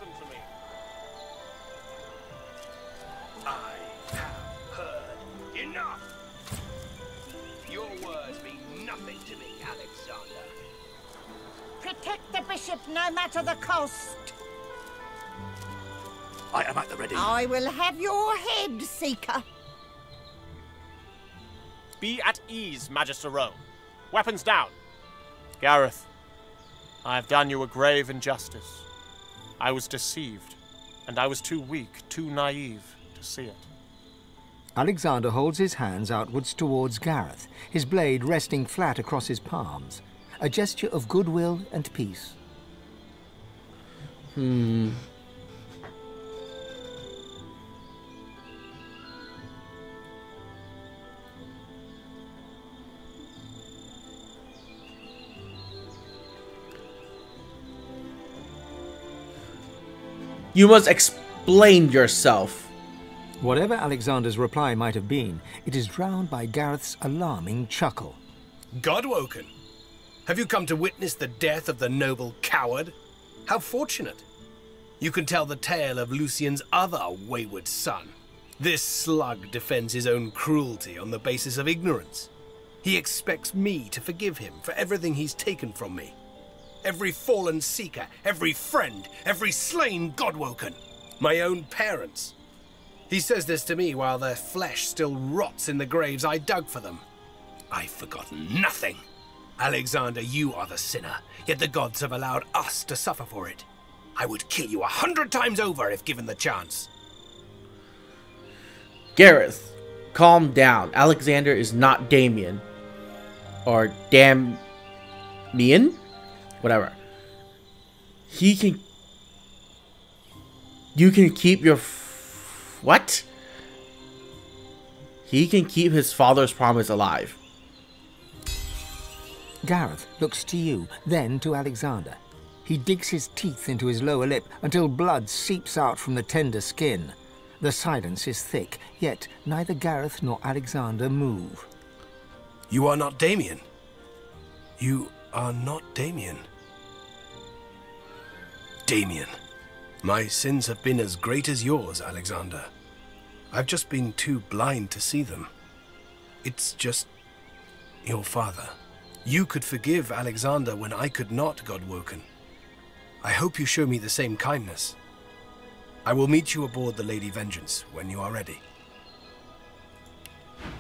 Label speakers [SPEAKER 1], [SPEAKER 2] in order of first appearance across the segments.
[SPEAKER 1] listen to me. I have heard enough. Your words mean nothing to me, Alexander.
[SPEAKER 2] Protect the bishop no matter the cost.
[SPEAKER 3] I am at the ready.
[SPEAKER 2] I will have your head, Seeker.
[SPEAKER 4] Be at ease, Magister Rowe. Weapons down. Gareth, I have done you a grave injustice. I was deceived, and I was too weak, too naive to see it.
[SPEAKER 5] Alexander holds his hands outwards towards Gareth, his blade resting flat across his palms, a gesture of goodwill and peace.
[SPEAKER 6] You must explain yourself.
[SPEAKER 5] Whatever Alexander's reply might have been, it is drowned by Gareth's alarming chuckle.
[SPEAKER 1] Godwoken? Have you come to witness the death of the noble coward? How fortunate. You can tell the tale of Lucian's other wayward son. This slug defends his own cruelty on the basis of ignorance. He expects me to forgive him for everything he's taken from me. Every fallen seeker, every friend, every slain Godwoken. My own parents. He says this to me while their flesh still rots in the graves I dug for them. I've forgotten nothing. Alexander, you are the sinner, yet the gods have allowed us to suffer for it. I would kill you 100 times over if given the chance.
[SPEAKER 6] Gareth, calm down. Alexander is not Damien. Or Damian? Whatever. He can... You can keep your... What? He can keep his father's promise alive.
[SPEAKER 5] Gareth looks to you, then to Alexander. He digs his teeth into his lower lip until blood seeps out from the tender skin. The silence is thick, yet neither Gareth nor Alexander move.
[SPEAKER 1] You are not Damien. You are not Damien. Damien, my sins have been as great as yours, Alexander. I've just been too blind to see them. It's just your father. You could forgive Alexander when I could not, Godwoken. I hope you show me the same kindness. I will meet you aboard the Lady Vengeance when you are ready.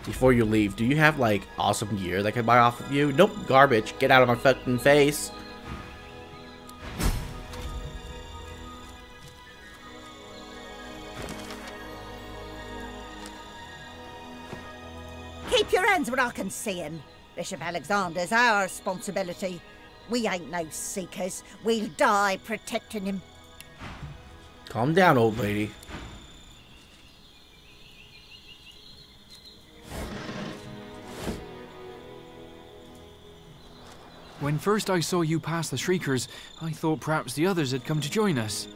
[SPEAKER 6] Before you leave, do you have, like, awesome gear that I can buy off of you? Nope, garbage. Get out of my fucking face.
[SPEAKER 2] Keep your hands where I can see him. Bishop Alexander's our responsibility. We ain't no seekers. We'll die protecting him.
[SPEAKER 6] Calm down, old lady.
[SPEAKER 7] When first I saw you pass the Shriekers, I thought perhaps the others had come to join us.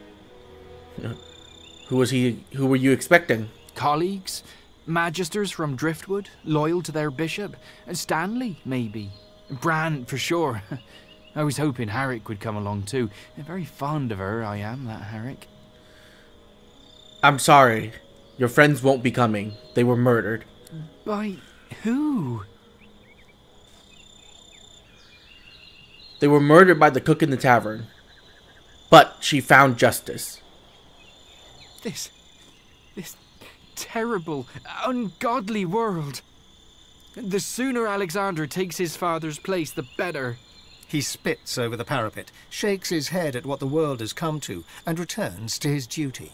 [SPEAKER 6] Who was he? Who were you expecting?
[SPEAKER 7] Colleagues? Magisters from Driftwood, loyal to their bishop? Stanley, maybe? Bran, for sure. I was hoping Harrick would come along too. I'm very fond of her, I am, that Harrick.
[SPEAKER 6] I'm sorry. Your friends won't be coming. They were murdered.
[SPEAKER 7] By who?
[SPEAKER 6] They were murdered by the cook in the tavern. But she found justice.
[SPEAKER 7] This terrible, ungodly world. The sooner Alexander takes his father's place, the better.
[SPEAKER 5] He spits over the parapet, shakes his head at what the world has come to, and returns to his duty.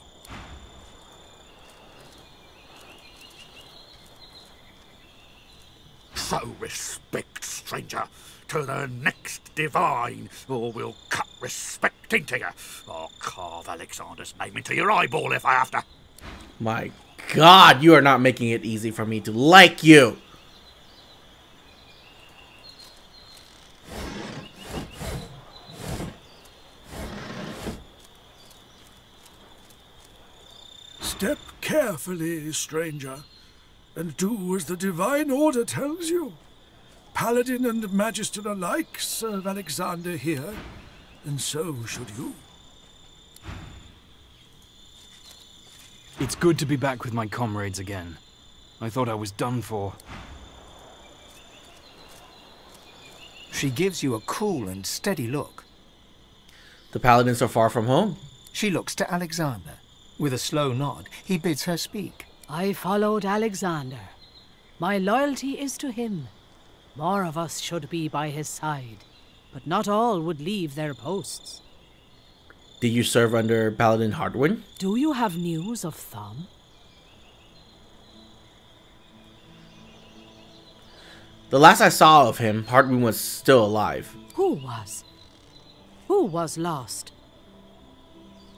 [SPEAKER 3] Show respect, stranger, to the next divine, or we'll cut respect into you. I'll carve Alexander's name into your eyeball if I have to.
[SPEAKER 6] My God, you are not making it easy for me to like you.
[SPEAKER 8] Step carefully, stranger, and do as the divine order tells you. Paladin and Magister alike serve Alexander here, and so should you.
[SPEAKER 7] It's good to be back with my comrades again. I thought I was done for.
[SPEAKER 5] She gives you a cool and steady look.
[SPEAKER 6] The paladins are far from home.
[SPEAKER 5] She looks to Alexander. With a slow nod, he bids her speak.
[SPEAKER 9] I followed Alexander. My loyalty is to him. More of us should be by his side, but not all would leave their posts.
[SPEAKER 6] Did you serve under Paladin Hardwin?
[SPEAKER 9] Do you have news of Thumb?
[SPEAKER 6] The last I saw of him, Hardwin was still alive.
[SPEAKER 9] Who was? Who was lost?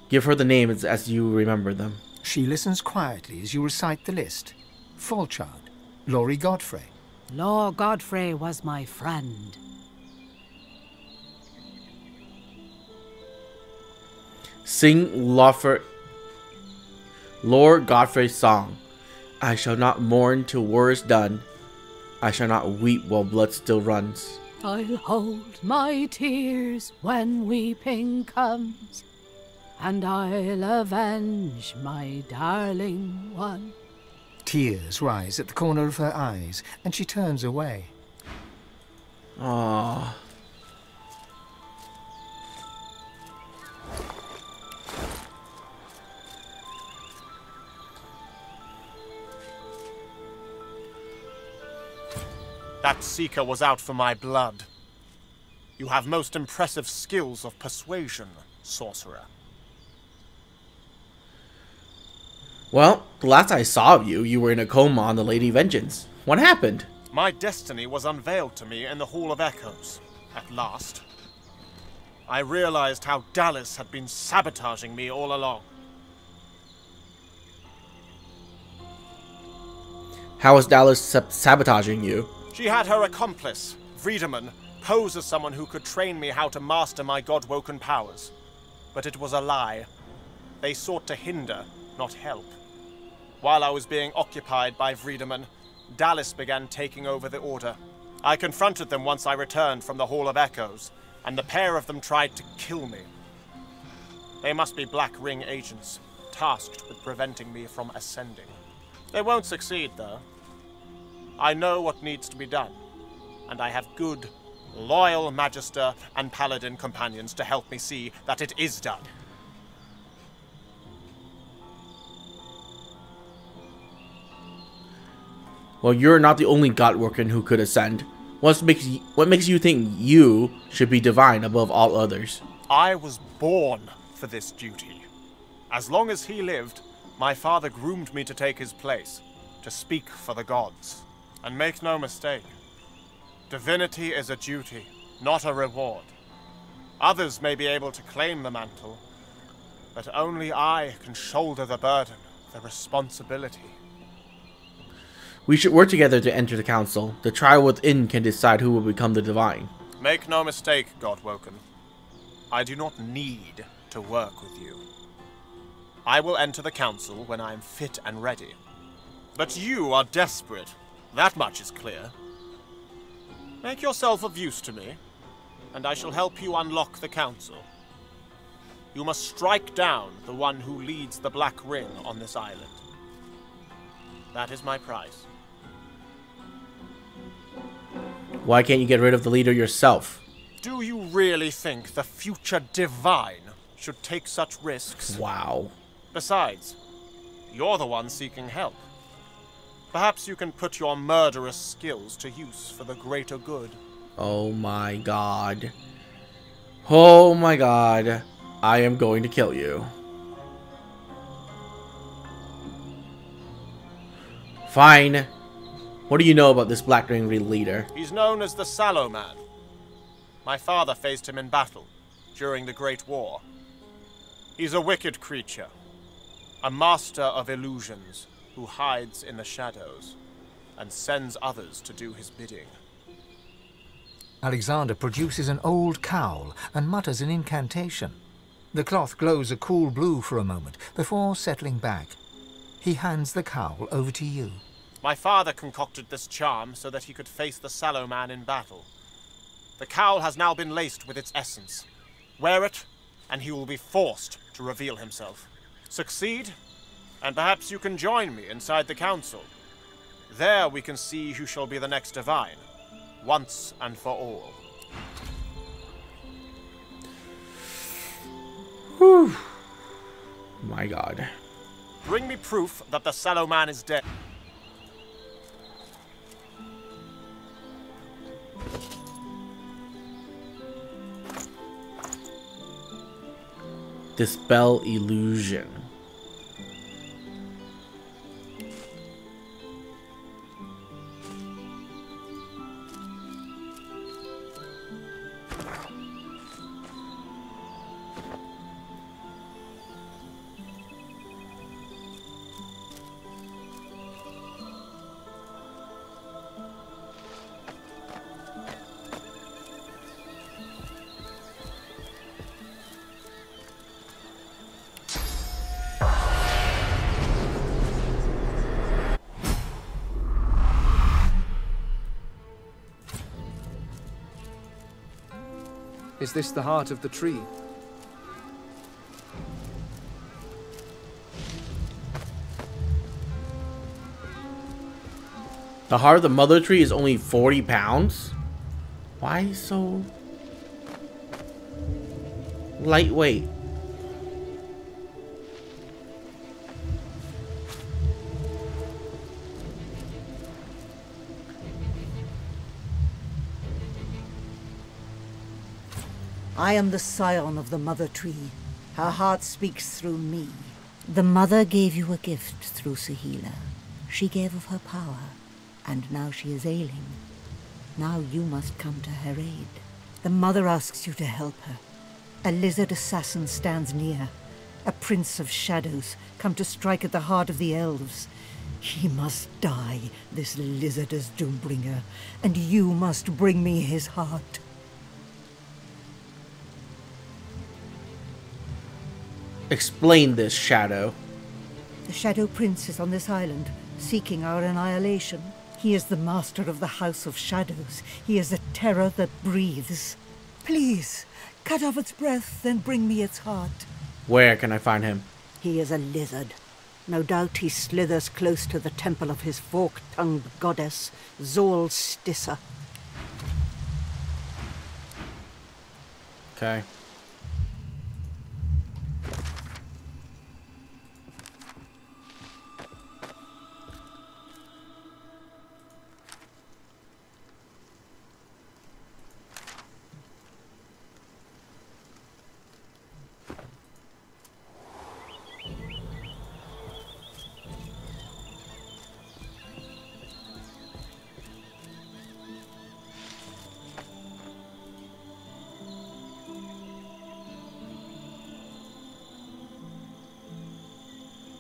[SPEAKER 6] Give her the names as you remember them.
[SPEAKER 5] She listens quietly as you recite the list. Falchard, Laurie Godfrey.
[SPEAKER 9] Lord Godfrey was my friend.
[SPEAKER 6] Sing Lord Godfrey's song. I shall not mourn till war is done. I shall not weep while blood still runs.
[SPEAKER 9] I'll hold my tears when weeping comes, and I'll avenge my darling one.
[SPEAKER 5] Tears rise at the corner of her eyes, and she turns away.
[SPEAKER 6] Aww.
[SPEAKER 4] That seeker was out for my blood. You have most impressive skills of persuasion, sorcerer.
[SPEAKER 6] Well, the last I saw of you, you were in a coma on the Lady Vengeance. What happened?
[SPEAKER 4] My destiny was unveiled to me in the Hall of Echoes, at last. I realized how Dallas had been sabotaging me all along.
[SPEAKER 6] How was Dallas sabotaging you?
[SPEAKER 4] She had her accomplice, Friedemann, pose as someone who could train me how to master my god-woken powers. But it was a lie. They sought to hinder, not help. While I was being occupied by Friedemann, Dallas began taking over the Order. I confronted them once I returned from the Hall of Echoes, and the pair of them tried to kill me. They must be Black Ring agents, tasked with preventing me from ascending. They won't succeed, though. I know what needs to be done, and I have good, loyal Magister and Paladin companions to help me see that it is done.
[SPEAKER 6] Well, you're not the only Godworken who could ascend. What makes you think you should be divine above all others?
[SPEAKER 4] I was born for this duty. As long as he lived, my father groomed me to take his place, to speak for the gods. And make no mistake, divinity is a duty, not a reward. Others may be able to claim the mantle, but only I can shoulder the burden, the responsibility.
[SPEAKER 6] We should work together to enter the council. The trial within can decide who will become the divine.
[SPEAKER 4] Make no mistake, Godwoken. I do not need to work with you. I will enter the council when I am fit and ready. But you are desperate. That much is clear. Make yourself of use to me, and I shall help you unlock the council. You must strike down the one who leads the Black Ring on this island. That is my price.
[SPEAKER 6] Why can't you get rid of the leader yourself?
[SPEAKER 4] Do you really think the future divine should take such risks?
[SPEAKER 6] Wow.
[SPEAKER 4] Besides, you're the one seeking help. Perhaps you can put your murderous skills to use for the greater good.
[SPEAKER 6] Oh my god. Oh my god. I am going to kill you. Fine. What do you know about this Black Ring leader?
[SPEAKER 4] He's known as the Sallow Man. My father faced him in battle during the Great War. He's a wicked creature, a master of illusions who hides in the shadows and sends others to do his bidding.
[SPEAKER 5] Alexander produces an old cowl and mutters an incantation. The cloth glows a cool blue for a moment before settling back. He hands the cowl over to you.
[SPEAKER 4] My father concocted this charm so that he could face the Sallow Man in battle. The cowl has now been laced with its essence. Wear it, and he will be forced to reveal himself. Succeed, And perhaps you can join me inside the council. There we can see who shall be the next divine, once and for all.
[SPEAKER 6] Whew. My God.
[SPEAKER 4] Bring me proof that the sallow man is dead.
[SPEAKER 6] Dispel illusion.
[SPEAKER 10] Is this the heart of the tree?
[SPEAKER 6] The heart of the mother tree is only 40 pounds? Why so lightweight?
[SPEAKER 2] I am the scion of the Mother Tree. Her heart speaks through me. The Mother gave you a gift through Sahila. She gave of her power, and now she is ailing. Now you must come to her aid. The Mother asks you to help her. A lizard assassin stands near. A prince of shadows, come to strike at the heart of the elves. He must die, this lizard as Doombringer, and you must bring me his heart.
[SPEAKER 6] Explain this, Shadow.
[SPEAKER 2] The Shadow Prince is on this island, seeking our annihilation. He is the master of the House of Shadows. He is a terror that breathes. Please, cut off its breath, then bring me its heart.
[SPEAKER 6] Where can I find him?
[SPEAKER 2] He is a lizard. No doubt he slithers close to the temple of his fork-tongued goddess, Zol Stissa.
[SPEAKER 6] Okay.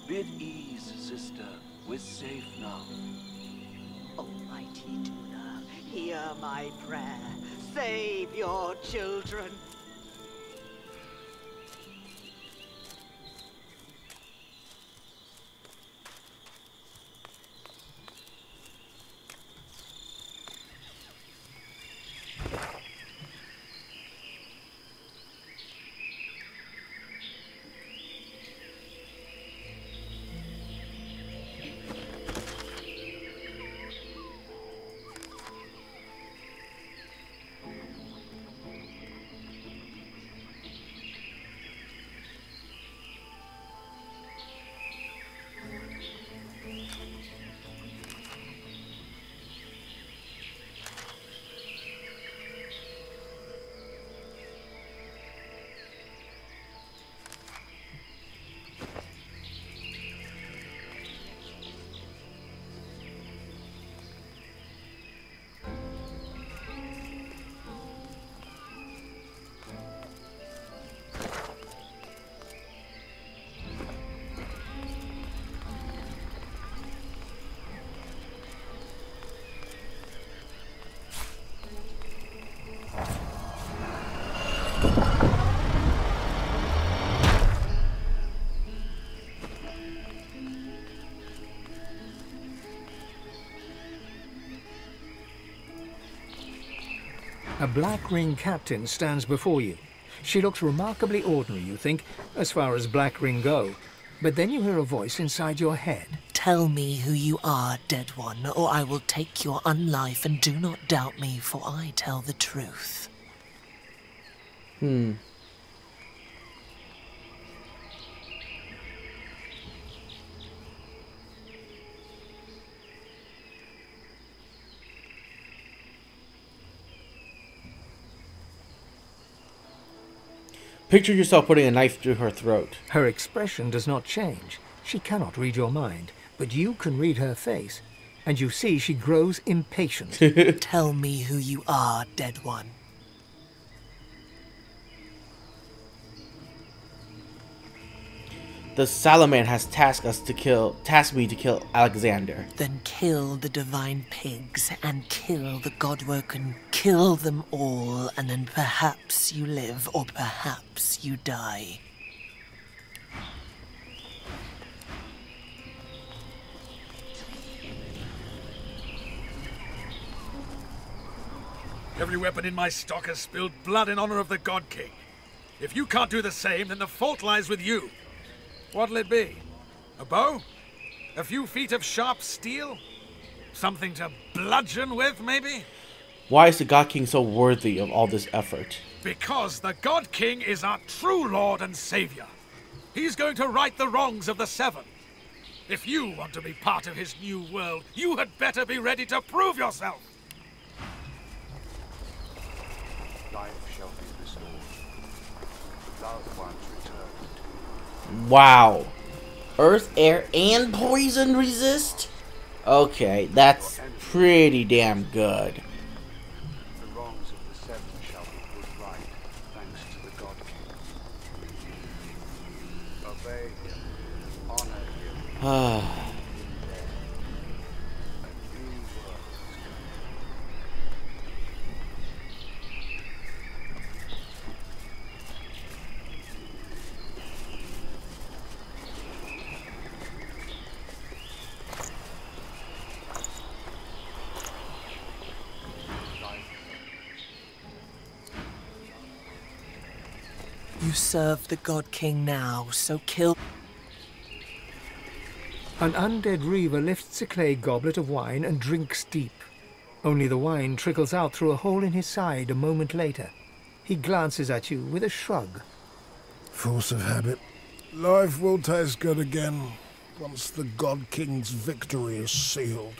[SPEAKER 11] Bid ease, sister. We're safe now.
[SPEAKER 12] Almighty Duna, hear my prayer. Save your children.
[SPEAKER 5] A Black Ring captain stands before you. She looks remarkably ordinary, you think, as far as Black Ring go. But then you hear a voice inside your head.
[SPEAKER 13] Tell me who you are, dead one, or I will take your unlife, and do not doubt me, for I tell the truth.
[SPEAKER 6] Picture yourself putting a knife through her throat.
[SPEAKER 5] Her expression does not change. She cannot read your mind, but you can read her face, and you see she grows impatient.
[SPEAKER 13] Tell me who you are, dead one.
[SPEAKER 6] The Salaman has tasked me to kill Alexander.
[SPEAKER 13] Then kill the divine pigs and kill the Godwoken. Kill them all, and then perhaps you live, or perhaps you die.
[SPEAKER 3] Every weapon in my stock has spilled blood in honor of the God King. If you can't do the same, then the fault lies with you. What'll it be? A bow? A few feet of sharp steel? Something to bludgeon with, maybe?
[SPEAKER 6] Why is the God King so worthy of all this effort?
[SPEAKER 3] Because the God King is our true Lord and Savior. He's going to right the wrongs of the Seven. If you want to be part of his new world, you had better be ready to prove yourself.
[SPEAKER 11] Life shall be restored. Loved ones returned.
[SPEAKER 6] Wow. Earth, air, and poison resist? Okay, that's pretty damn good.
[SPEAKER 11] The wrongs of the Seven shall be put right, thanks to the God King. Obey him, honor him.
[SPEAKER 13] You serve the God King now, so kill...
[SPEAKER 5] An undead reaver lifts a clay goblet of wine and drinks deep. Only the wine trickles out through a hole in his side a moment later. He glances at you with a shrug.
[SPEAKER 8] Force of habit. Life will taste good again once the God King's victory is sealed.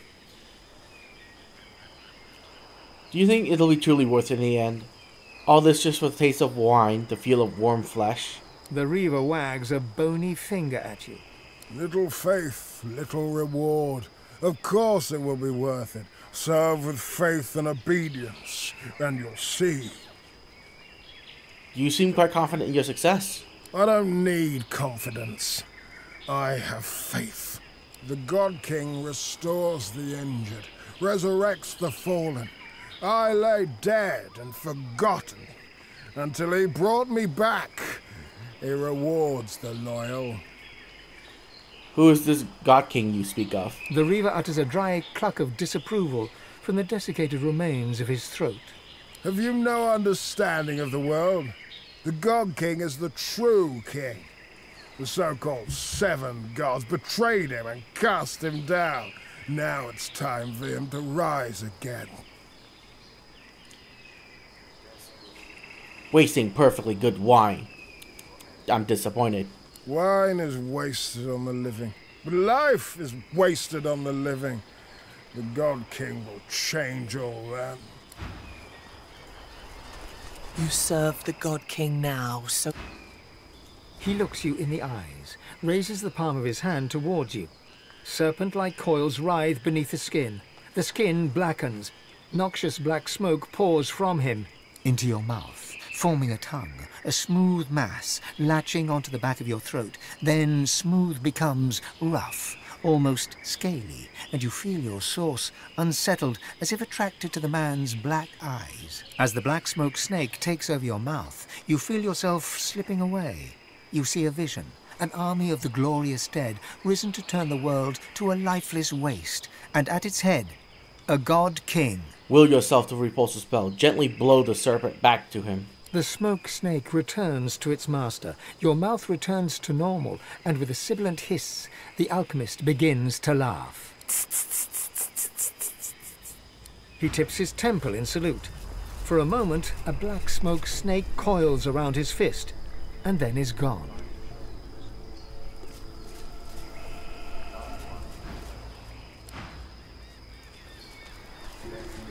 [SPEAKER 6] Do you think it'll be truly worth it in the end? All this just for the taste of wine, the feel of warm flesh?
[SPEAKER 5] The reaver wags a bony finger at you.
[SPEAKER 8] Little faith, little reward. Of course it will be worth it. Serve with faith and obedience, and you'll see.
[SPEAKER 6] You seem quite confident in your success.
[SPEAKER 8] I don't need confidence. I have faith. The God King restores the injured, resurrects the fallen. I lay dead and forgotten until he brought me back. He rewards the loyal.
[SPEAKER 6] Who is this God King you speak of?
[SPEAKER 5] The reaver utters a dry cluck of disapproval from the desiccated remains of his throat.
[SPEAKER 8] Have you no understanding of the world? The God King is the true king. The so-called Seven Gods betrayed him and cast him down. Now it's time for him to rise again.
[SPEAKER 6] Wasting perfectly good wine. I'm disappointed.
[SPEAKER 8] Wine is wasted on the living, but life is wasted on the living. The God King will change all that.
[SPEAKER 13] You serve the God King now, so...
[SPEAKER 5] He looks you in the eyes, raises the palm of his hand towards you. Serpent-like coils writhe beneath the skin. The skin blackens. Noxious black smoke pours from him into your mouth, forming a tongue, a smooth mass latching onto the back of your throat. Then smooth becomes rough, almost scaly, and you feel your source unsettled, as if attracted to the man's black eyes. As the black smoke snake takes over your mouth, you feel yourself slipping away. You see a vision, an army of the glorious dead, risen to turn the world to a lifeless waste, and at its head, a God King.
[SPEAKER 6] Will yourself to repulse the spell. Gently blow the serpent back to him.
[SPEAKER 5] The smoke snake returns to its master. Your mouth returns to normal, and with a sibilant hiss, the alchemist begins to laugh. He tips his temple in salute. For a moment, a black smoke snake coils around his fist, and then is gone.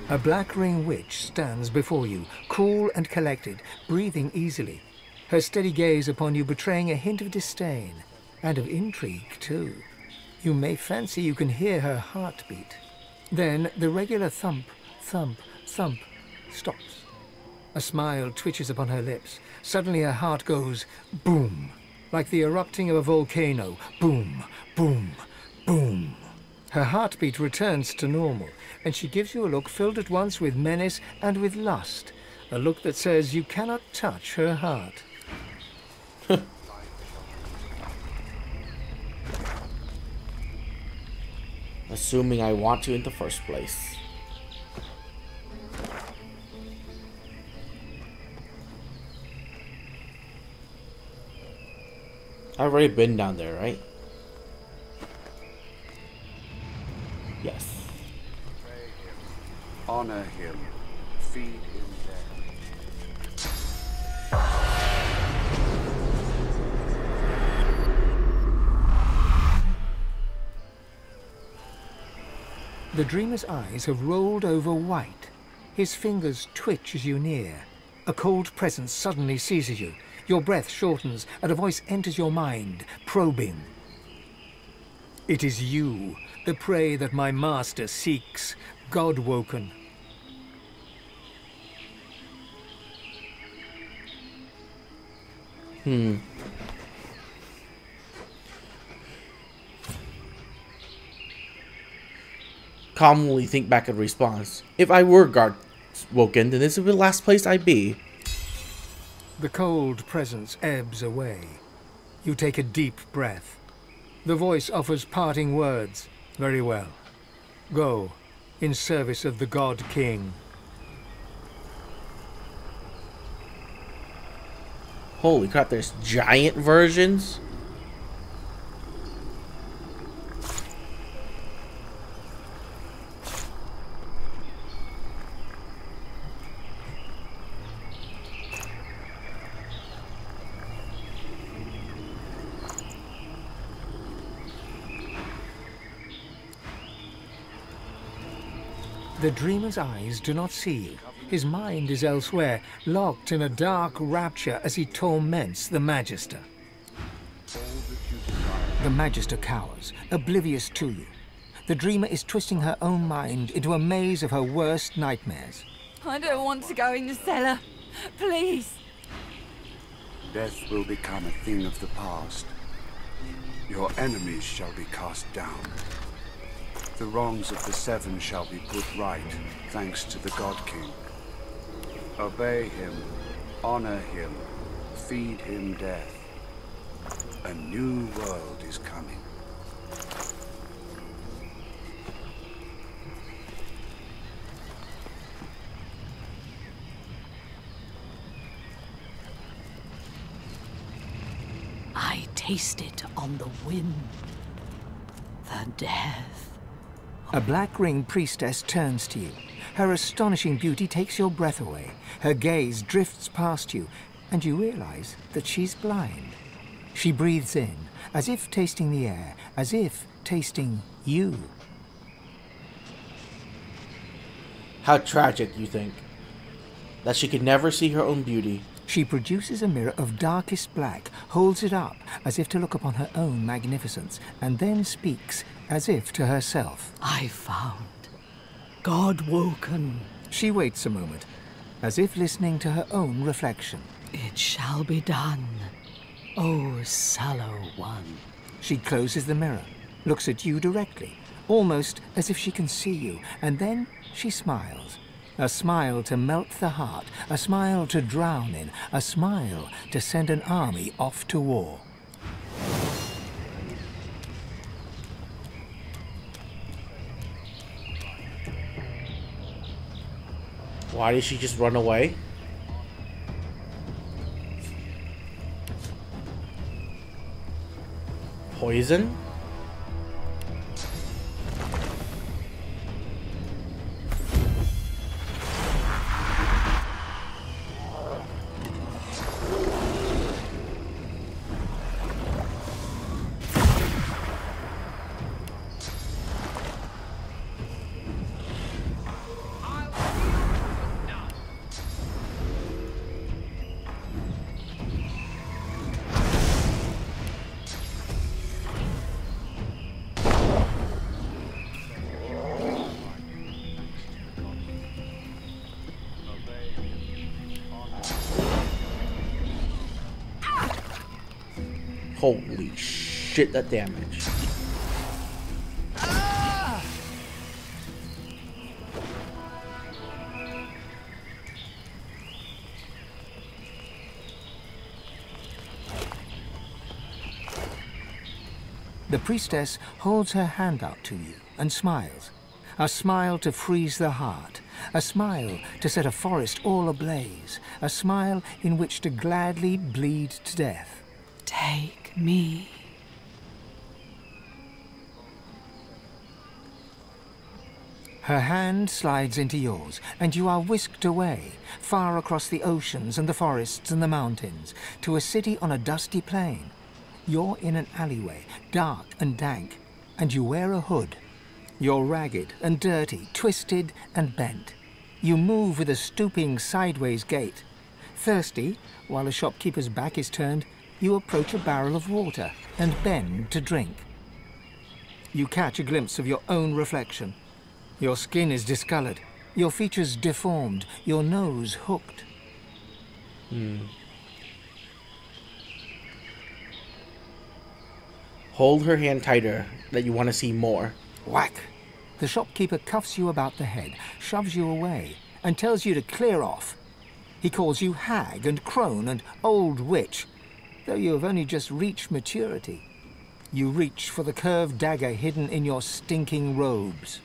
[SPEAKER 5] A black ring witch stands before you, cool and collected, breathing easily, her steady gaze upon you betraying a hint of disdain, and of intrigue too. You may fancy you can hear her heartbeat. Then the regular thump, thump, thump stops. A smile twitches upon her lips. Suddenly her heart goes boom, like the erupting of a volcano. Boom, boom, boom. Her heartbeat returns to normal, and she gives you a look filled at once with menace and with lust. A look that says you cannot touch her heart.
[SPEAKER 6] Assuming I want to in the first place. I've already been down there, right? Yes.
[SPEAKER 11] Pray him, honor him, feed him
[SPEAKER 5] The dreamer's eyes have rolled over white. His fingers twitch as you near. A cold presence suddenly seizes you. Your breath shortens, and a voice enters your mind, probing. It is you, the prey that my master seeks, God-woken.
[SPEAKER 6] Calmly think back and response. If I were God-woken, then this would be the last place I'd be.
[SPEAKER 5] The cold presence ebbs away. You take a deep breath. The voice offers parting words. Very well. Go, in service of the God King.
[SPEAKER 6] Holy crap, there's giant versions?
[SPEAKER 5] The dreamer's eyes do not see you. His mind is elsewhere, locked in a dark rapture as he torments the Magister. The Magister cowers, oblivious to you. The dreamer is twisting her own mind into a maze of her worst nightmares.
[SPEAKER 14] I don't want to go in the cellar. Please.
[SPEAKER 11] Death will become a thing of the past. Your enemies shall be cast down. The wrongs of the Seven shall be put right, thanks to the God King. Obey him, honor him, feed him death. A new world is coming.
[SPEAKER 9] I taste it on the wind. The death.
[SPEAKER 5] A black ring priestess turns to you. Her astonishing beauty takes your breath away. Her gaze drifts past you, and you realize that she's blind. She breathes in, as if tasting the air, as if tasting you.
[SPEAKER 6] How tragic, you think? That she could never see her own beauty.
[SPEAKER 5] She produces a mirror of darkest black, holds it up as if to look upon her own magnificence, and then speaks as if to herself.
[SPEAKER 9] I found God-woken.
[SPEAKER 5] She waits a moment, as if listening to her own reflection.
[SPEAKER 9] It shall be done, O sallow one.
[SPEAKER 5] She closes the mirror, looks at you directly, almost as if she can see you, and then she smiles. A smile to melt the heart, a smile to drown in, a smile to send an army off to war.
[SPEAKER 6] Why did she just run away? Poison? Holy shit, that damage.
[SPEAKER 5] The priestess holds her hand out to you and smiles. A smile to freeze the heart. A smile to set a forest all ablaze. A smile in which to gladly bleed to death.
[SPEAKER 9] Take me.
[SPEAKER 5] Her hand slides into yours, and you are whisked away, far across the oceans and the forests and the mountains, to a city on a dusty plain. You're in an alleyway, dark and dank, and you wear a hood. You're ragged and dirty, twisted and bent. You move with a stooping sideways gait. Thirsty, while a shopkeeper's back is turned, you approach a barrel of water and bend to drink. You catch a glimpse of your own reflection. Your skin is discolored, your features deformed, your nose hooked.
[SPEAKER 6] Hold her hand tighter, that you want to see more.
[SPEAKER 5] Whack! The shopkeeper cuffs you about the head, shoves you away, and tells you to clear off. He calls you hag and crone and old witch, though you have only just reached maturity. You reach for the curved dagger hidden in your stinking robes.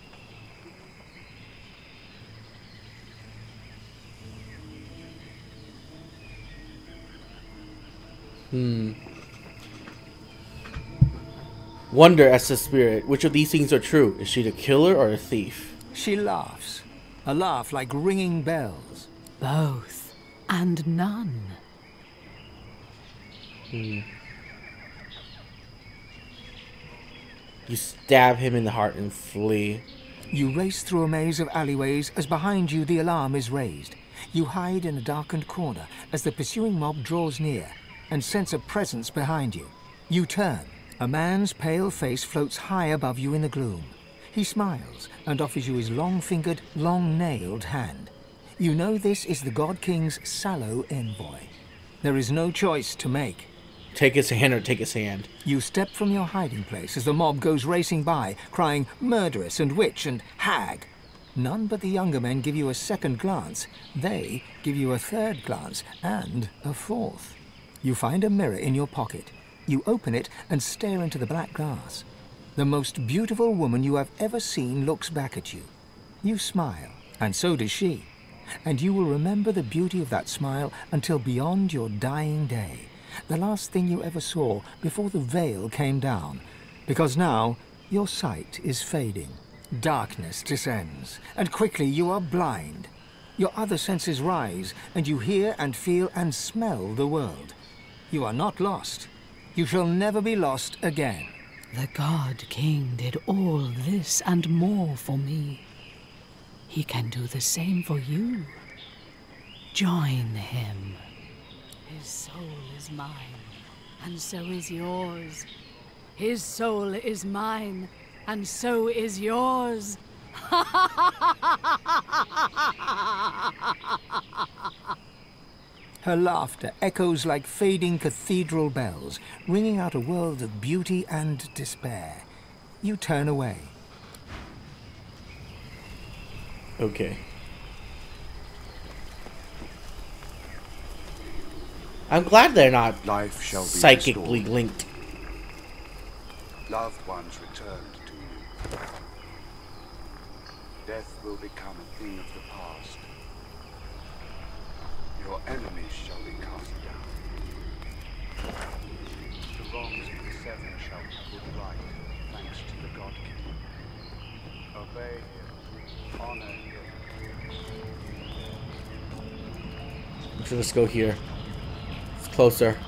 [SPEAKER 6] Wonder as the spirit, which of these things are true? Is she the killer or a thief?
[SPEAKER 5] She laughs, a laugh like ringing bells.
[SPEAKER 9] Both and none.
[SPEAKER 6] You stab him in the heart and flee.
[SPEAKER 5] You race through a maze of alleyways as behind you the alarm is raised. You hide in a darkened corner as the pursuing mob draws near and sense a presence behind you. You turn. A man's pale face floats high above you in the gloom. He smiles and offers you his long-fingered, long-nailed hand. You know this is the God King's sallow envoy. There is no choice to make.
[SPEAKER 6] Take his hand or take his hand.
[SPEAKER 5] You step from your hiding place as the mob goes racing by, crying murderess and witch and hag. None but the younger men give you a second glance. They give you a third glance and a fourth. You find a mirror in your pocket. You open it and stare into the black glass. The most beautiful woman you have ever seen looks back at you. You smile, and so does she. And you will remember the beauty of that smile until beyond your dying day. The last thing you ever saw before the veil came down. Because now, your sight is fading. Darkness descends, and quickly you are blind. Your other senses rise, and you hear and feel and smell the world. You are not lost. You shall never be lost again.
[SPEAKER 9] The God King did all this and more for me. He can do the same for you. Join him. His soul is mine, and so is yours. His soul is mine, and so is yours.
[SPEAKER 5] Her laughter echoes like fading cathedral bells, ringing out a world of beauty and despair. You turn away.
[SPEAKER 6] Okay. I'm glad they're not
[SPEAKER 11] Life shall be
[SPEAKER 6] psychically
[SPEAKER 11] restored.
[SPEAKER 6] linked.
[SPEAKER 11] Loved ones returned to you. Death will become a thing of the past. Your enemies shall be cast down. The wrongs of the seven shall be put right, thanks to the God King. Obey him, honor him.
[SPEAKER 6] So let's go here. It's closer.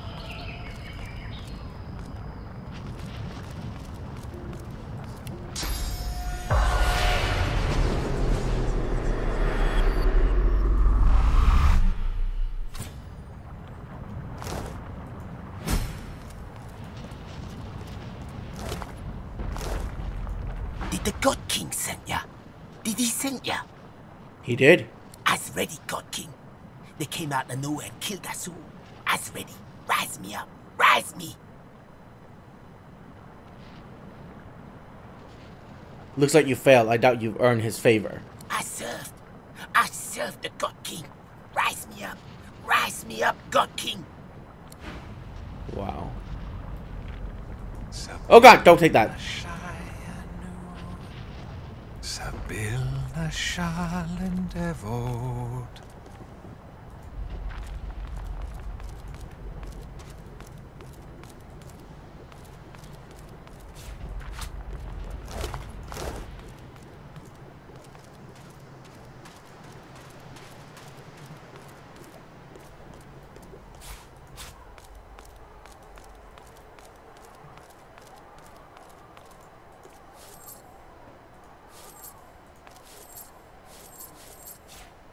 [SPEAKER 13] Did the God King send ya? Did he send ya?
[SPEAKER 6] He did.
[SPEAKER 13] As ready, God King. They came out of nowhere and killed us all. As ready. Rise me up. Rise me.
[SPEAKER 6] Looks like you failed. I doubt you've earned his favor.
[SPEAKER 13] I served the God King. Rise me up. Rise me up, God King.
[SPEAKER 6] Wow. Oh God, don't take that.
[SPEAKER 15] Sabil Nashal Devot.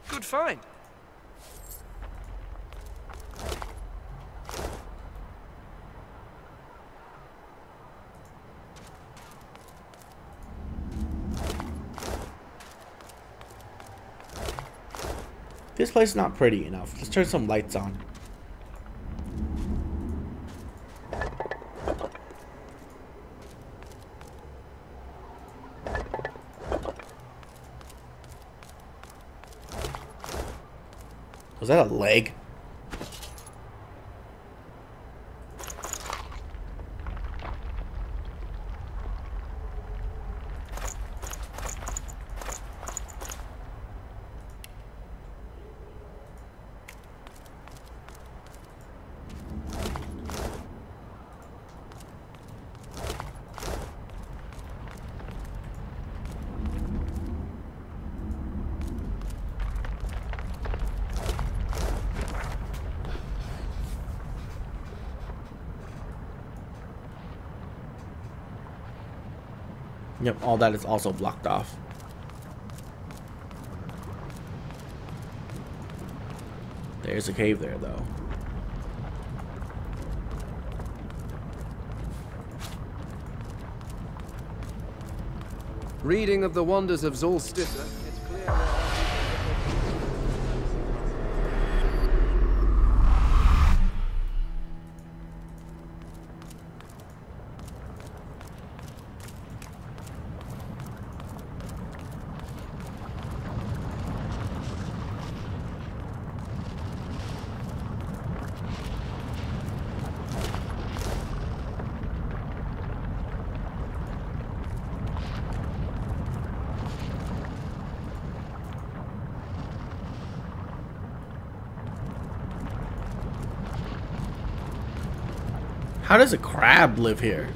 [SPEAKER 10] Good find.
[SPEAKER 6] This place is not pretty enough. Let's turn some lights on. Was that a leg? Yep, all that is also blocked off. There's a cave there, though.
[SPEAKER 10] Reading of the wonders of Zolstissa, it's clear that...
[SPEAKER 6] How does a crab live here?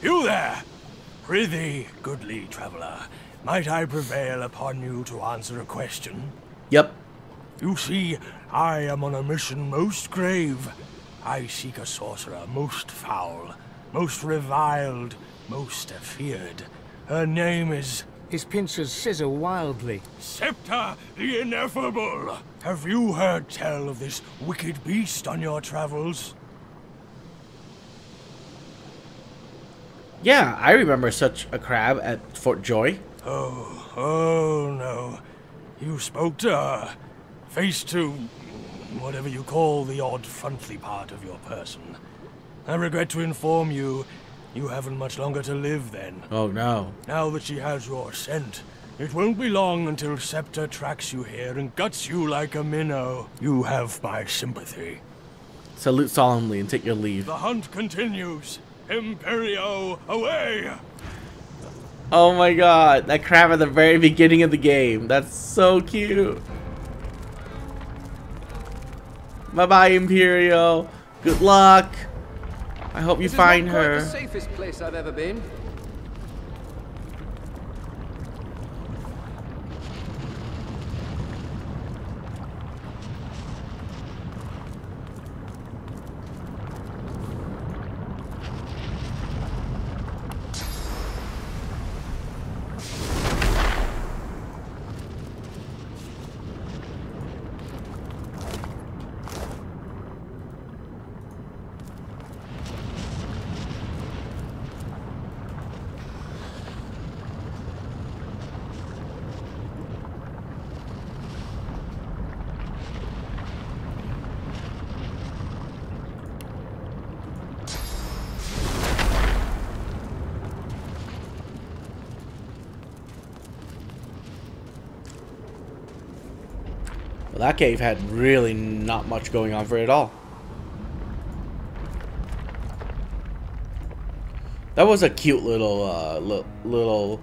[SPEAKER 16] You there! Prithee, goodly traveler, might I prevail upon you to answer a question?
[SPEAKER 6] Yep.
[SPEAKER 16] You see, I am on a mission most grave. I seek a sorcerer most foul, most reviled, most feared. Her name is...
[SPEAKER 5] His pincers scissor wildly.
[SPEAKER 16] Septa the Ineffable! Have you heard tell of this wicked beast on your travels?
[SPEAKER 6] Yeah, I remember such a crab at Fort Joy.
[SPEAKER 16] Oh no. You spoke to her. Face to... whatever you call the odd frontly part of your person. I regret to inform you, you haven't much longer to live then.
[SPEAKER 6] Oh no.
[SPEAKER 16] Now that she has your scent, it won't be long until Septa tracks you here and guts you like a minnow. You have my sympathy.
[SPEAKER 6] Salute solemnly and take your leave.
[SPEAKER 16] The hunt continues. Imperio, away!
[SPEAKER 6] Oh my god, that crab at the very beginning of the game. That's so cute. Bye-bye, Imperial. Good luck. I hope you find her.
[SPEAKER 10] This is not quite the safest place I've ever been.
[SPEAKER 6] Well, that cave had really not much going on for it at all. That was a cute little little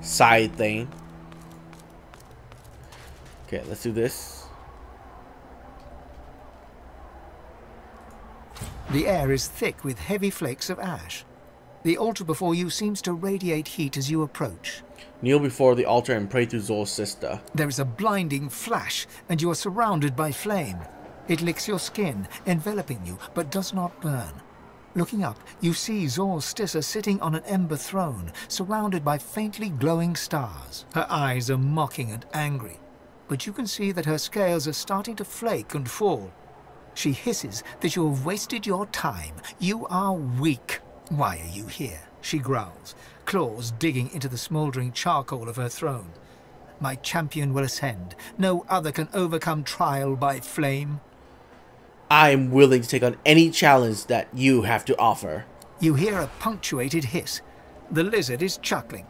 [SPEAKER 6] side thing. Okay, let's do this.
[SPEAKER 5] The air is thick with heavy flakes of ash. The altar before you seems to radiate heat as you approach.
[SPEAKER 6] Kneel before the altar and pray to Zor's sister.
[SPEAKER 5] There is a blinding flash, and you are surrounded by flame. It licks your skin, enveloping you, but does not burn. Looking up, you see Zor's sister sitting on an ember throne, surrounded by faintly glowing stars. Her eyes are mocking and angry, but you can see that her scales are starting to flake and fall. She hisses that you have wasted your time. You are weak. Why are you here? She growls, claws digging into the smouldering charcoal of her throne. My champion will ascend. No other can overcome trial by flame.
[SPEAKER 6] I am willing to take on any challenge that you have to offer.
[SPEAKER 5] You hear a punctuated hiss. The lizard is chuckling.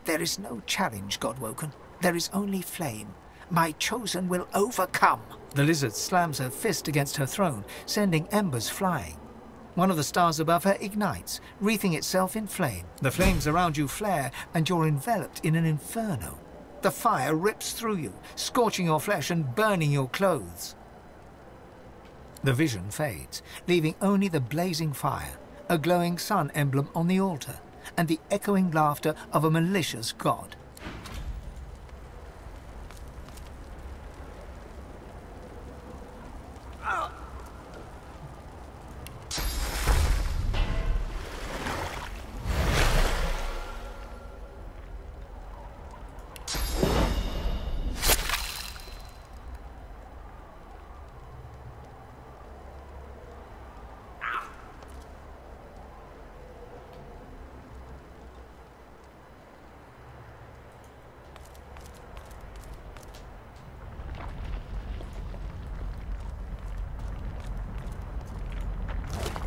[SPEAKER 5] There is no challenge, Godwoken. There is only flame. My chosen will overcome. The lizard slams her fist against her throne, sending embers flying. One of the stars above her ignites, wreathing itself in flame. The flames around you flare, and you're enveloped in an inferno. The fire rips through you, scorching your flesh and burning your clothes. The vision fades, leaving only the blazing fire, a glowing sun emblem on the altar, and the echoing laughter of a malicious god.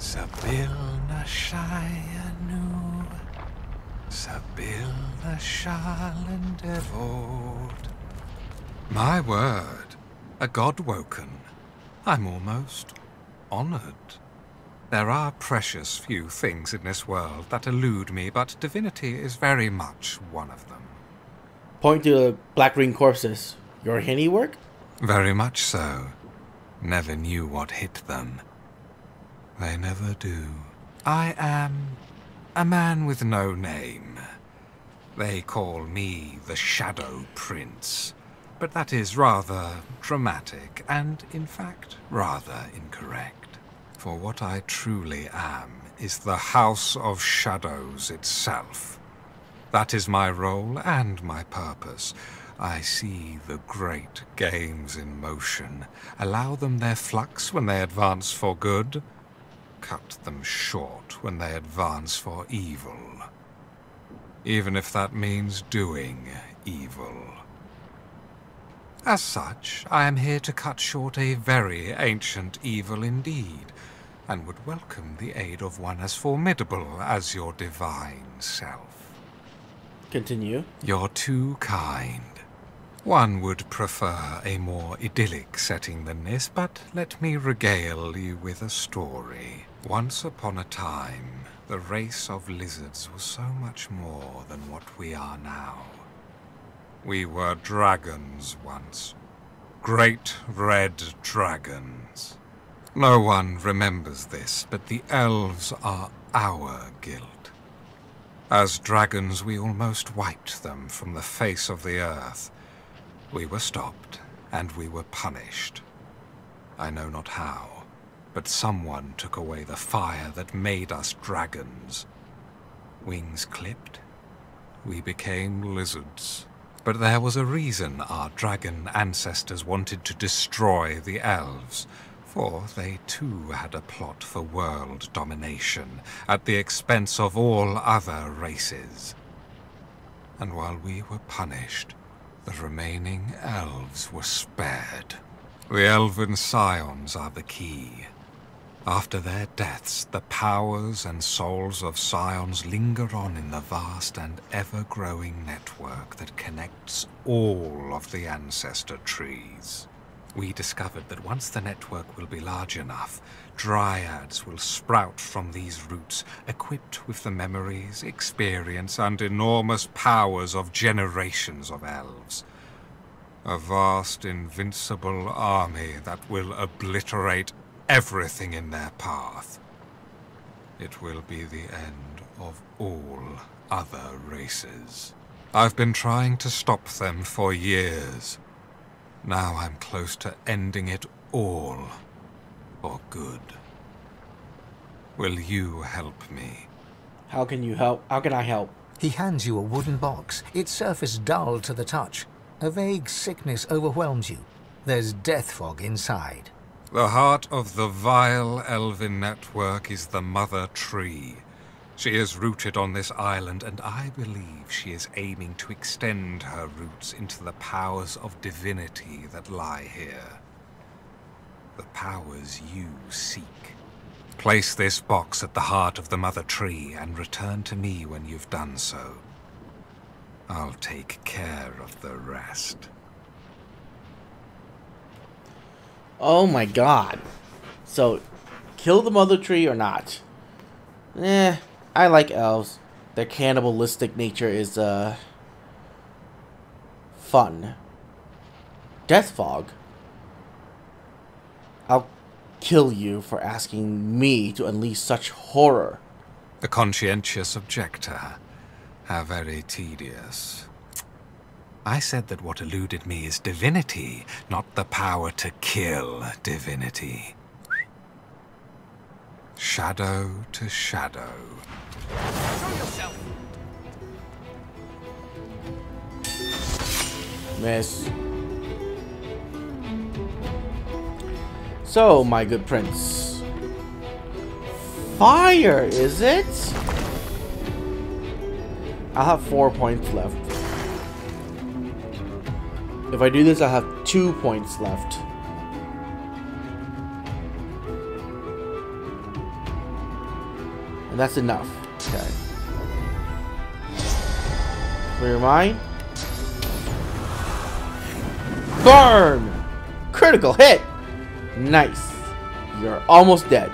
[SPEAKER 15] Sabil na Shayanu, Sabil na Shalin Devote. My word, a Godwoken. I'm almost honored. There are precious few things in this world that elude me, but divinity is very much one of them.
[SPEAKER 6] Point to the black ring corpses. Your handiwork?
[SPEAKER 15] Very much so. Never knew what hit them. They never do. I am a man with no name. They call me the Shadow Prince, but that is rather dramatic and, in fact, rather incorrect. For what I truly am is the House of Shadows itself. That is my role and my purpose. I see the great games in motion, allow them their flux when they advance for good, cut them short when they advance for evil. Even if that means doing evil. As such, I am here to cut short a very ancient evil indeed, and would welcome the aid of one as formidable as your divine self.
[SPEAKER 6] Continue.
[SPEAKER 15] You're too kind. One would prefer a more idyllic setting than this, but let me regale you with a story. Once upon a time, the race of lizards was so much more than what we are now. We were dragons once. Great red dragons. No one remembers this, but the elves are our guild. As dragons, we almost wiped them from the face of the earth. We were stopped, and we were punished. I know not how, but someone took away the fire that made us dragons. Wings clipped, we became lizards. But there was a reason our dragon ancestors wanted to destroy the elves, for they too had a plot for world domination at the expense of all other races. And while we were punished, the remaining elves were spared. The elven scions are the key. After their deaths, the powers and souls of scions linger on in the vast and ever-growing network that connects all of the ancestor trees. We discovered that once the network will be large enough, dryads will sprout from these roots, equipped with the memories, experience, and enormous powers of generations of elves. A vast, invincible army that will obliterate everything in their path. It will be the end of all other races. I've been trying to stop them for years. Now I'm close to ending it all for good. Will you help me?
[SPEAKER 6] How can you help? How can I help?
[SPEAKER 5] He hands you a wooden box, its surface dull to the touch. A vague sickness overwhelms you. There's death fog inside.
[SPEAKER 15] The heart of the vile elven network is the Mother Tree. She is rooted on this island, and I believe she is aiming to extend her roots into the powers of divinity that lie here. The powers you seek. Place this box at the heart of the Mother Tree and return to me when you've done so. I'll take care of the rest.
[SPEAKER 6] Oh my god. So, kill the Mother Tree or not? I like elves. Their cannibalistic nature is, fun. Death fog? I'll kill you for asking me to unleash such horror.
[SPEAKER 15] The conscientious objector. How very tedious. I said that what eluded me is divinity, not the power to kill divinity. Shadow to shadow.
[SPEAKER 3] Show yourself.
[SPEAKER 6] Miss. So, my good prince. Fire, is it? I'll have 4 points left. If I do this, I'll have 2 points left. And that's enough. Okay. Clear mind. Burn! Critical hit! Nice. You're almost dead.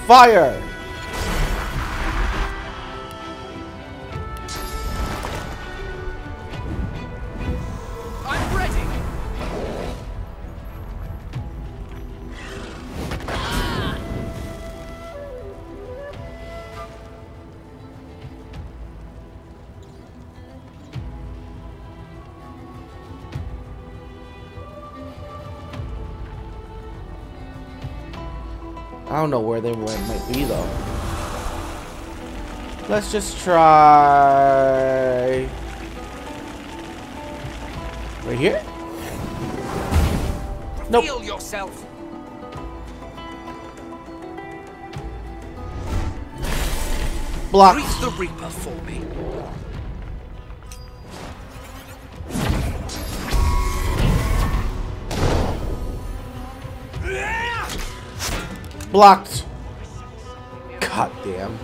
[SPEAKER 6] Fire!
[SPEAKER 3] I'm ready.
[SPEAKER 6] I don't know where they might be though. Let's just try right here. Nope.
[SPEAKER 3] Heal yourself.
[SPEAKER 6] Block.
[SPEAKER 3] Grease the Reaper for me.
[SPEAKER 6] Blocked. God damn.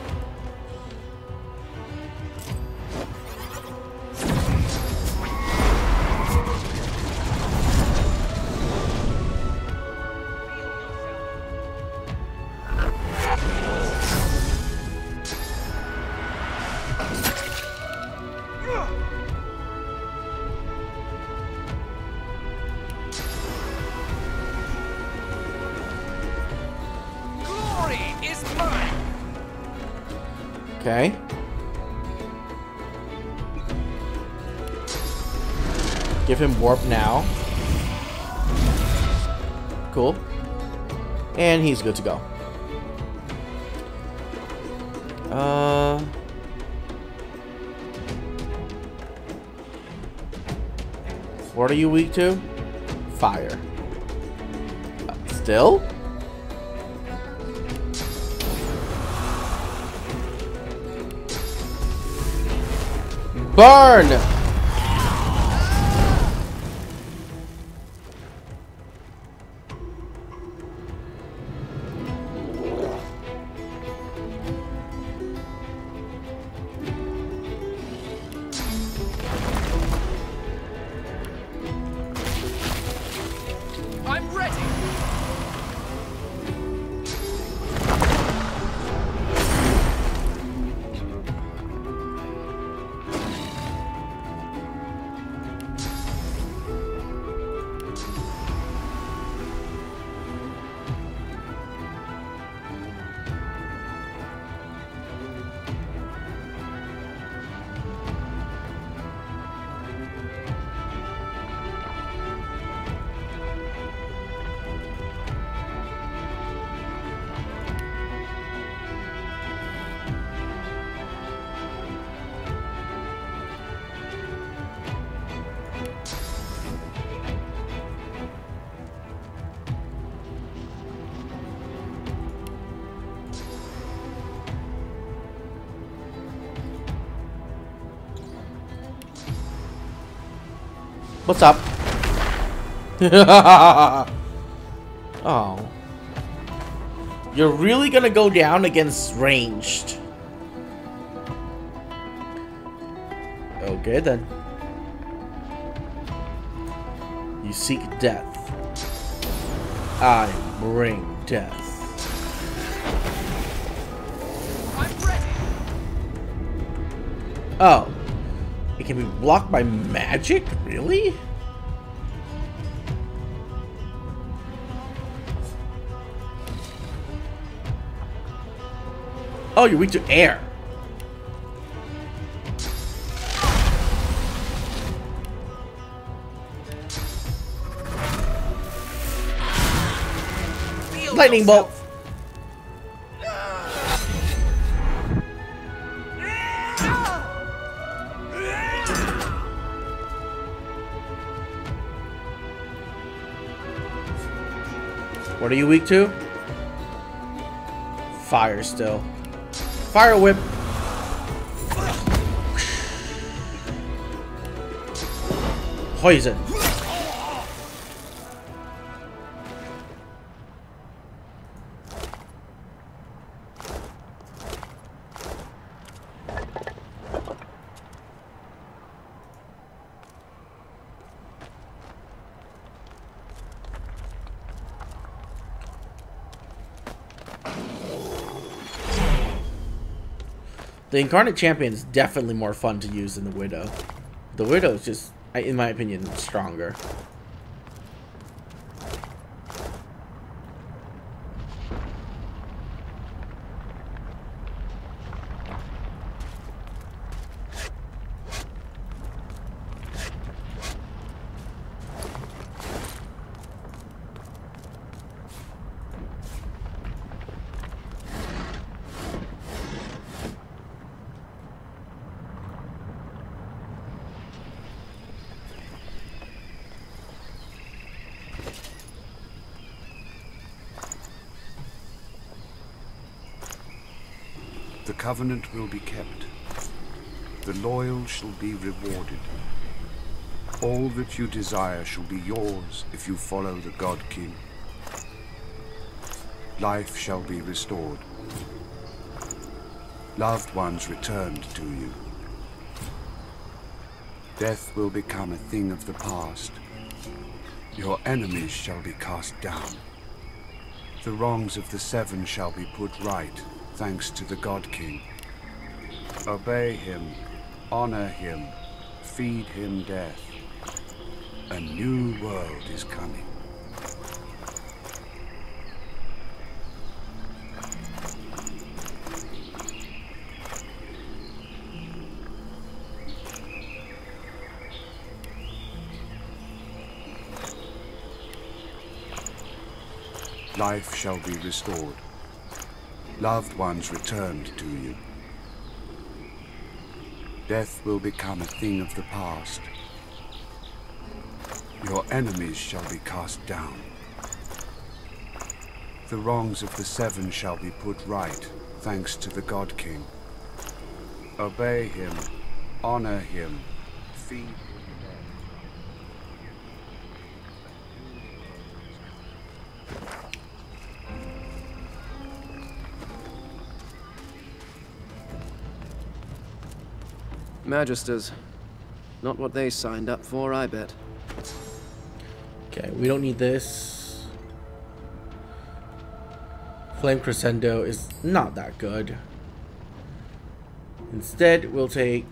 [SPEAKER 6] Okay. Give him warp now. Cool. And he's good to go. What are you weak to? Fire. Still? Burn!
[SPEAKER 7] I'm ready.
[SPEAKER 6] What's up? Oh. You're really gonna go down against ranged. Okay then. You seek death. I bring death.
[SPEAKER 7] I'm ready.
[SPEAKER 6] Oh. It can be blocked by magic? Really? Oh, you're weak to air. Lightning bolt. What are you weak to? Fire still. Fire whip. Poison. The Incarnate Champion is definitely more fun to use than the Widow. The Widow is just, in my opinion, stronger.
[SPEAKER 11] The covenant will be kept. The loyal shall be rewarded. All that you desire shall be yours if you follow the God King. Life shall be restored. Loved ones returned to you. Death will become a thing of the past. Your enemies shall be cast down. The wrongs of the Seven shall be put right, thanks to the God King. Obey him, honor him, feed him death. A new world is coming. life shall be restored. Loved ones returned to you. Death will become a thing of the past. Your enemies shall be cast down. The wrongs of the Seven shall be put right, thanks to the God King. Obey him, honor him, feed him.
[SPEAKER 10] Magisters. Not what they signed up for, I bet.
[SPEAKER 6] Okay, we don't need this. Flame Crescendo is not that good. Instead, we'll take...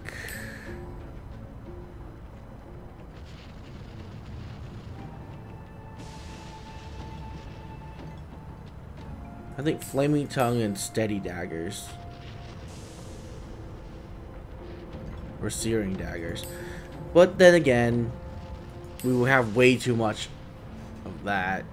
[SPEAKER 6] I think Flaming Tongue and Steady Daggers. Or Searing Daggers. But then again, we will have way too much of that.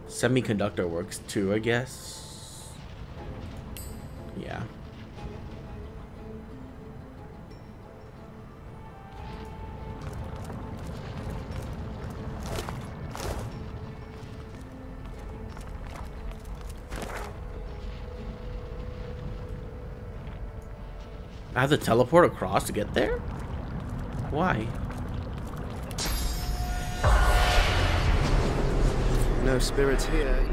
[SPEAKER 6] Semiconductor works too, I guess. Yeah. I have to teleport across to get there? Why?
[SPEAKER 10] No spirits here.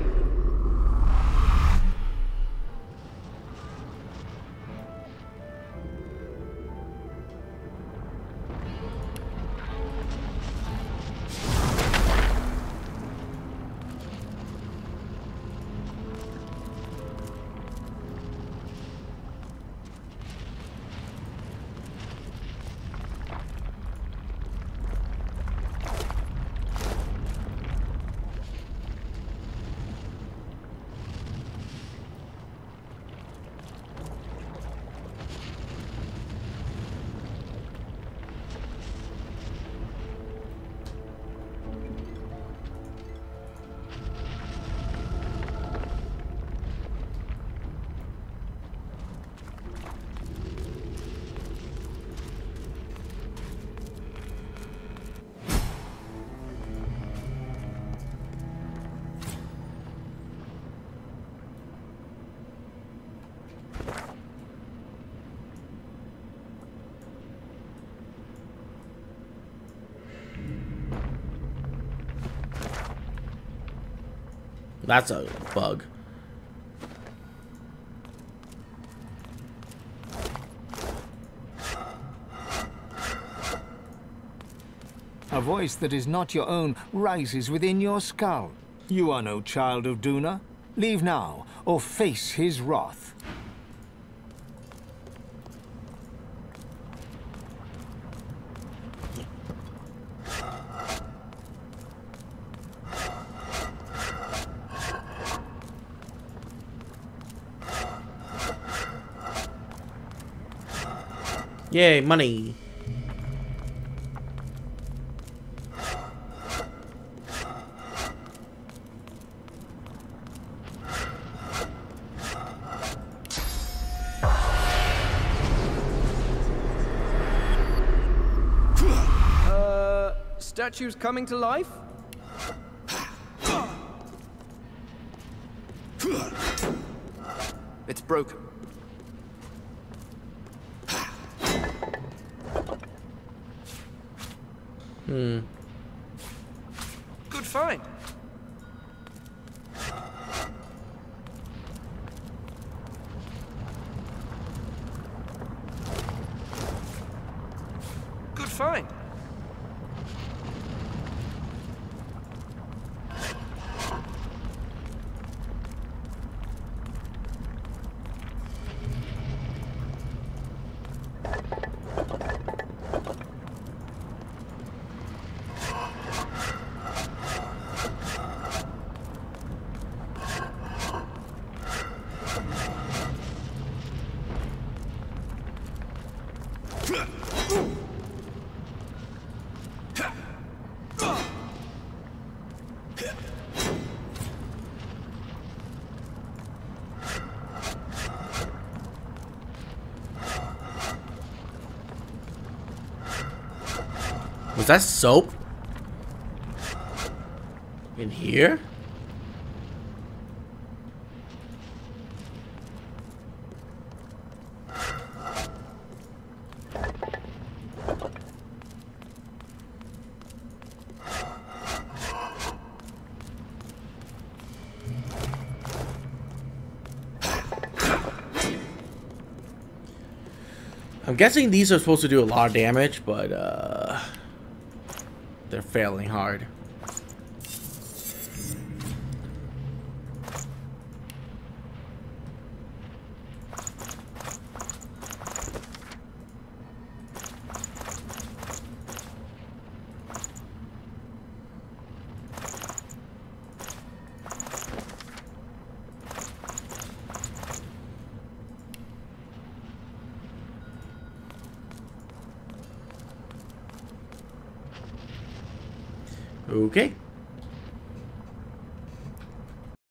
[SPEAKER 6] That's a bug.
[SPEAKER 5] A voice that is not your own rises within your skull. You are no child of Duna. Leave now, or face his wrath.
[SPEAKER 6] Yay, money.
[SPEAKER 10] Statues coming to life? It's broken. Good find. Good find.
[SPEAKER 6] Was that soap? In here? I'm guessing these are supposed to do a lot of damage, but they're failing hard. Okay.